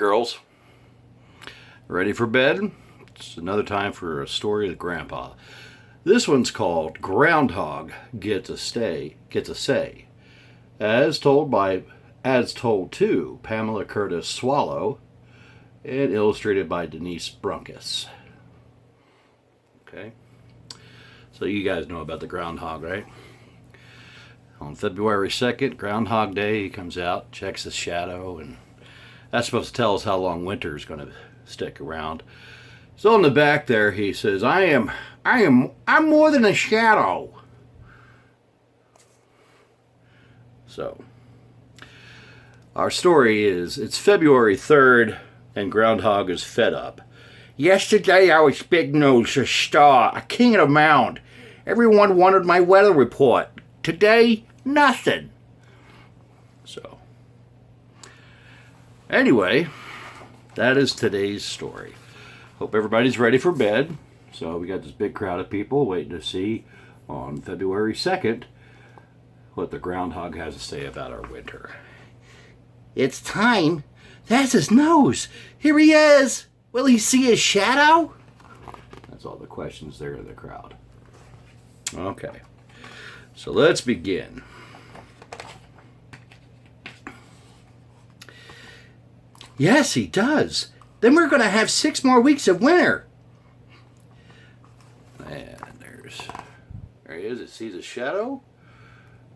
girls. Ready for bed? It's another time for a story of Grandpa. This one's called Groundhog Gets a Say. As told to Pamela Curtis Swallow and illustrated by Denise Brunkus. Okay. So you guys know about the groundhog, right? On February 2nd, Groundhog Day, he comes out, checks his shadow, and that's supposed to tell us how long winter is going to stick around. So on the back there, he says, I'm more than a shadow. So, our story is, it's February 3rd, and Groundhog is fed up. Yesterday I was Big Nose, a star, a king of the mound. Everyone wanted my weather report. Today, nothing. So, anyway, that is today's story. Hope everybody's ready for bed. So we got this big crowd of people waiting to see on February 2nd what the groundhog has to say about our winter. It's time. That's his nose. Here he is. Will he see his shadow? That's all the questions there in the crowd. Okay. So let's begin. Yes, he does. Then we're going to have 6 more weeks of winter. And there he is. It sees a shadow.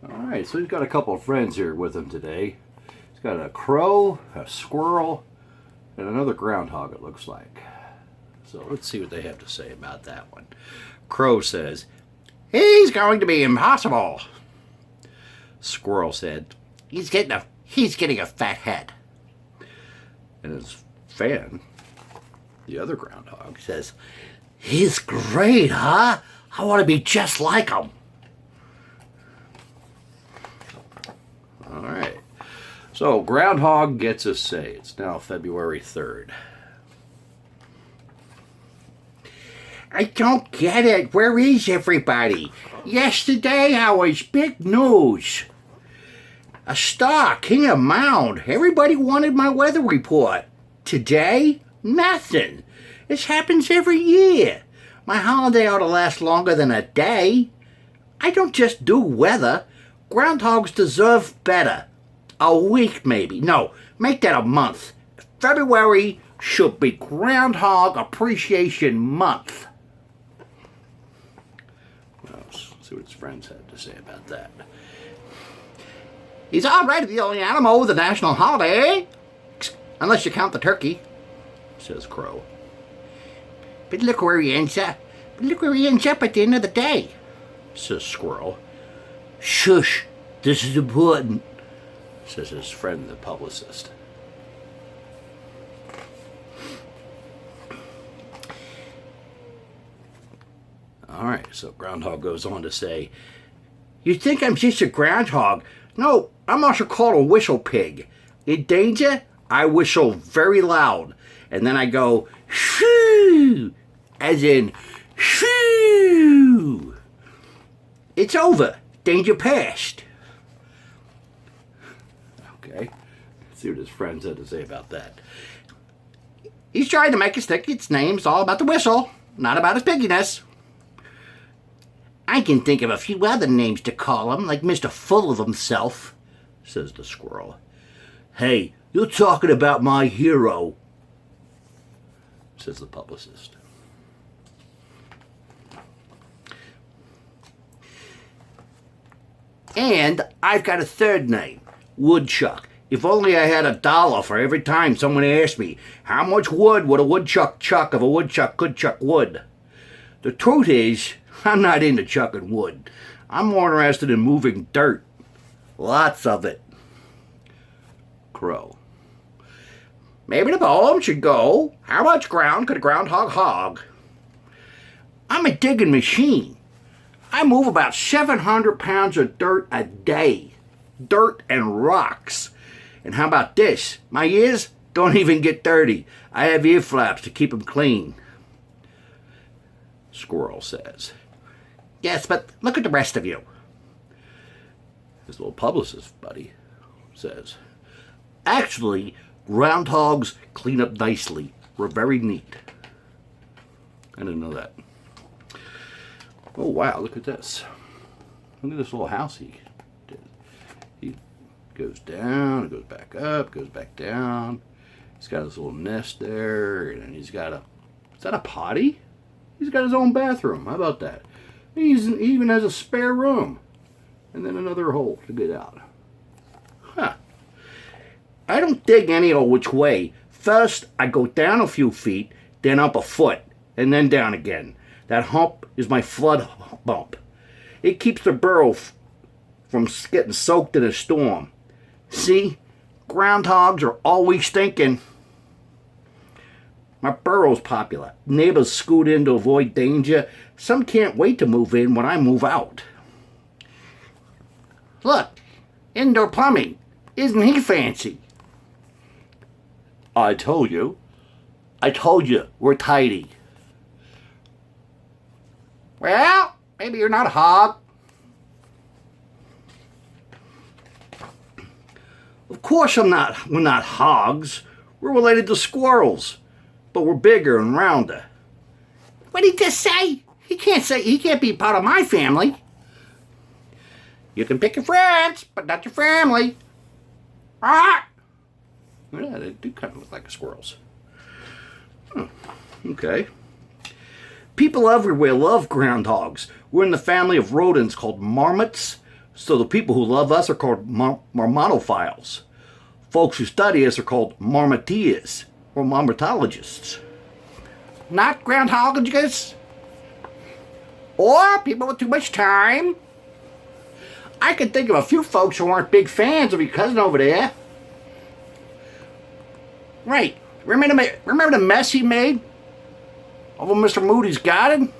All right, so he's got a couple of friends here with him today. He's got a crow, a squirrel, and another groundhog, it looks like. So let's see what they have to say about that one. Crow says, "He's going to be impossible." Squirrel said, He's getting a fat head. And his fan, the other groundhog, says, "He's great, huh? I want to be just like him." All right. So, Groundhog gets a say. It's now February 3rd. I don't get it. Where is everybody? Yesterday I was Big Nose, a star, king of mound. Everybody wanted my weather report. Today, nothing. This happens every year. My holiday ought to last longer than a day. I don't just do weather. Groundhogs deserve better. A week, maybe. No, make that a month. February should be Groundhog Appreciation Month. Well, let's see what his friends had to say about that. He's already the only animal with a national holiday. Unless you count the turkey, says Crow. But look where he ends up. At the end of the day, says Squirrel. Shush, this is important, says his friend the publicist. All right, so Groundhog goes on to say, "You think I'm just a groundhog? No, I'm also called a whistle pig. In danger, I whistle very loud, and then I go, shoo, as in, shoo. It's over. Danger past." Okay, let's see what his friends had to say about that. He's trying to make us think its name's all about the whistle, not about his pigginess. I can think of a few other names to call him, like Mr. Full of Himself, says the squirrel. Hey, you're talking about my hero, says the publicist. And I've got a third name, Woodchuck. If only I had $1 for every time someone asked me, how much wood would a woodchuck chuck if a woodchuck could chuck wood? The truth is, I'm not into chucking wood. I'm more interested in moving dirt. Lots of it. Crow. Maybe the poem should go, how much ground could a groundhog hog? I'm a digging machine. I move about 700 pounds of dirt a day. Dirt and rocks. And how about this? My ears don't even get dirty. I have ear flaps to keep them clean. Squirrel says. Yes, but look at the rest of you. His little publicist buddy says, actually, Groundhogs clean up nicely. We're very neat. I didn't know that. Oh wow, look at this. Look at this little house he did. He goes down, goes back up, goes back down. He's got his little nest there, and he's got a, is that a potty? He's got his own bathroom. How about that? He even has a spare room. And then another hole to get out. Huh. I don't dig any old which way. First, I go down a few feet, then up a foot, and then down again. That hump is my flood bump. It keeps the burrow from getting soaked in a storm. See? Groundhogs are always thinking. My burrow's popular. Neighbors scoot in to avoid danger. Some can't wait to move in when I move out. Look, indoor plumbing. Isn't he fancy? I told you, we're tidy. Well, maybe you're not a hog. Of course we're not hogs. We're related to squirrels, but we're bigger and rounder. What did he just say? He can't be part of my family. You can pick your friends, but not your family. Ah! Yeah, they do kind of look like squirrels. Oh, okay. People everywhere love groundhogs. We're in the family of rodents called marmots, so the people who love us are called marmotophiles. Folks who study us are called marmoteers or marmotologists. Not groundhogologists? Or people with too much time? I can think of a few folks who aren't big fans of your cousin over there. Right. Remember the mess he made over Mr. Moody's garden?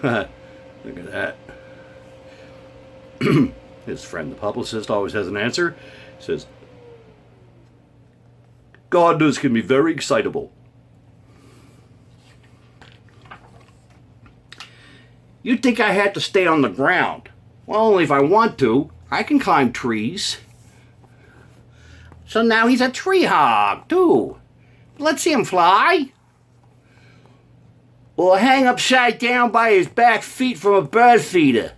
Look at that. His friend, the publicist, always has an answer. He says, gardeners can be very excitable. You'd think I had to stay on the ground. Well, only if I want to. I can climb trees. So now he's a tree hog, too. Let's see him fly. Or hang upside down by his back feet from a bird feeder.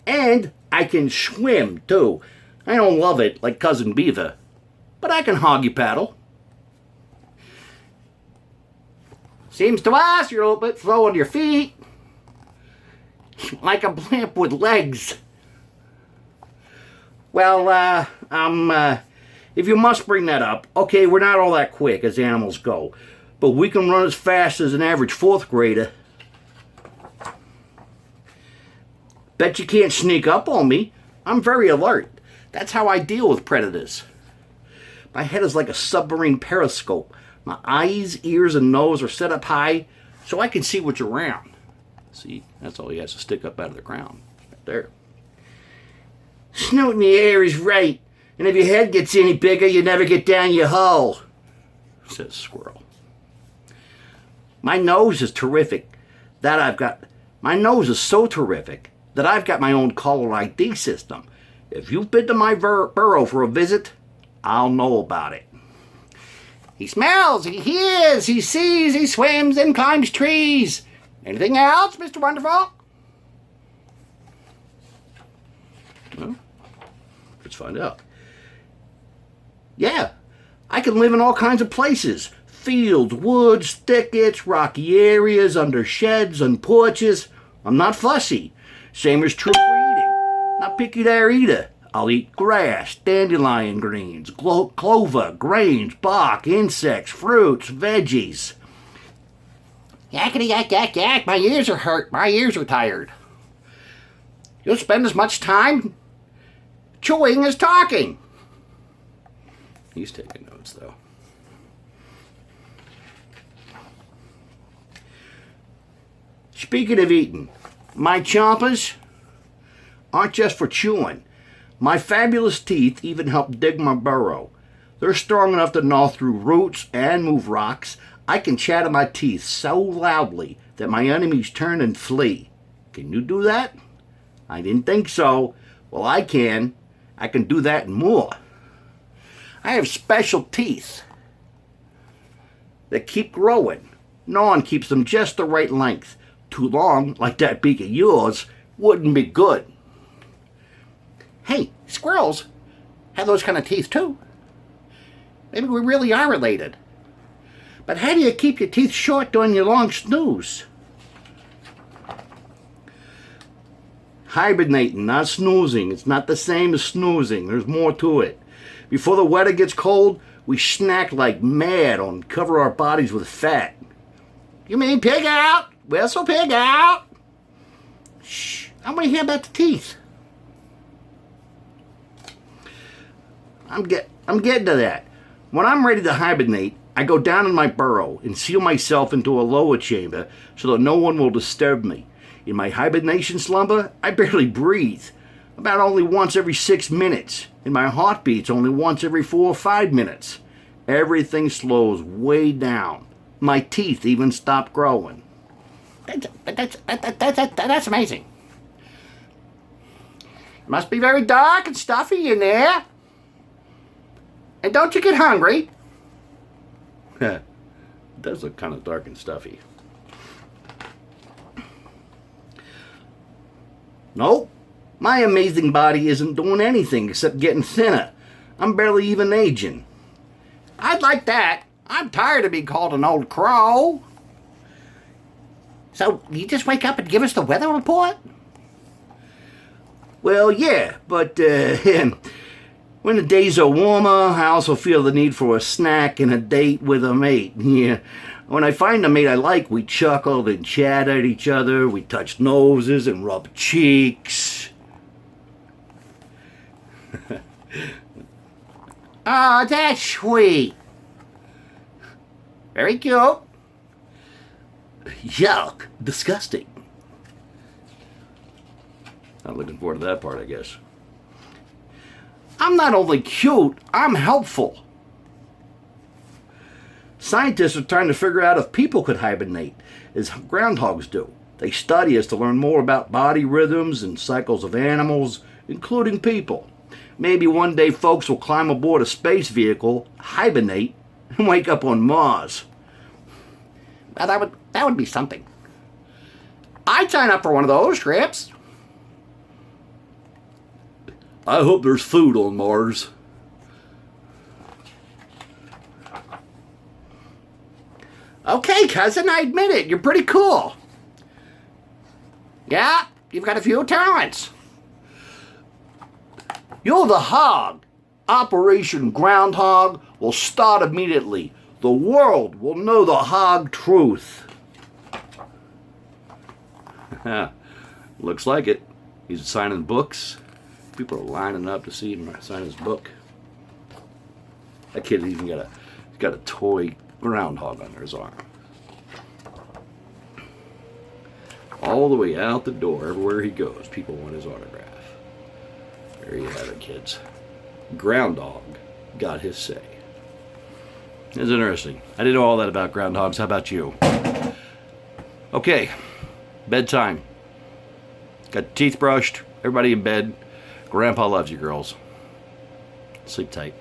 And I can swim, too. I don't love it like Cousin Beaver, but I can hoggy paddle. Seems to us you're a little bit slow on your feet. Like a blimp with legs. Well, if you must bring that up, okay, we're not all that quick as animals go, but we can run as fast as an average fourth grader. Bet you can't sneak up on me. I'm very alert. That's how I deal with predators. My head is like a submarine periscope. My eyes, ears, and nose are set up high so I can see what's around. See, that's all he has to stick up out of the ground. Right there. Snoot in the air is right, and if your head gets any bigger, you never get down your hole, says Squirrel. My nose is terrific. My nose is so terrific that I've got my own caller ID system. If you've been to my burrow for a visit, I'll know about it. He smells, he hears, he sees, he swims and climbs trees. Anything else, Mr. Wonderful? Well, let's find out. Yeah, I can live in all kinds of places. Fields, woods, thickets, rocky areas, under sheds and porches. I'm not fussy. Same is true for eating. Not picky there either. I'll eat grass, dandelion greens, clover, grains, bark, insects, fruits, veggies. Yakety yak yak yak, my ears are hurt, my ears are tired. You'll spend as much time chewing as talking. He's taking notes though. Speaking of eating, my chompers aren't just for chewing. My fabulous teeth even help dig my burrow. They're strong enough to gnaw through roots and move rocks. I can chatter my teeth so loudly that my enemies turn and flee. Can you do that? I didn't think so. Well, I can. I can do that and more. I have special teeth that keep growing. Gnawing keeps them just the right length. Too long, like that beak of yours, wouldn't be good. Hey, squirrels have those kind of teeth too. Maybe we really are related. But how do you keep your teeth short during your long snooze? Hibernating, not snoozing. It's not the same as snoozing. There's more to it. Before the weather gets cold, we snack like mad and cover our bodies with fat. You mean pig out? Whistle pig out. Shh, I want to hear about the teeth. I'm getting to that. When I'm ready to hibernate, I go down in my burrow and seal myself into a lower chamber so that no one will disturb me. In my hibernation slumber, I barely breathe, about only once every 6 minutes, and my heart beats only once every 4 or 5 minutes. Everything slows way down. My teeth even stop growing. That's amazing. It must be very dark and stuffy in there. And don't you get hungry? It does look kind of dark and stuffy. Nope. My amazing body isn't doing anything except getting thinner. I'm barely even aging. I'd like that. I'm tired of being called an old crow. So, you just wake up and give us the weather report? Well, yeah, but when the days are warmer, I also feel the need for a snack and a date with a mate. Yeah. When I find a mate I like, we chuckle and chat at each other. We touch noses and rub cheeks. Oh, that's sweet. Very cute. Yuck. Disgusting. Not looking forward to that part, I guess. I'm not only cute, I'm helpful. Scientists are trying to figure out if people could hibernate, as groundhogs do. They study us to learn more about body rhythms and cycles of animals, including people. Maybe one day folks will climb aboard a space vehicle, hibernate, and wake up on Mars. Well, that would be something. I'd sign up for one of those trips. I hope there's food on Mars. Okay, cousin, I admit it. You're pretty cool. Yeah, you've got a few talents. You're the hog. Operation Groundhog will start immediately. The world will know the hog truth. Looks like it. He's signing books. People are lining up to see him sign his book. That kid even got a toy groundhog under his arm. All the way out the door, everywhere he goes, people want his autograph. There you have it, kids. Groundhog got his say. It's interesting. I didn't know all that about groundhogs. How about you? Okay, bedtime. Got teeth brushed. Everybody in bed. Grandpa loves you, girls. Sleep tight.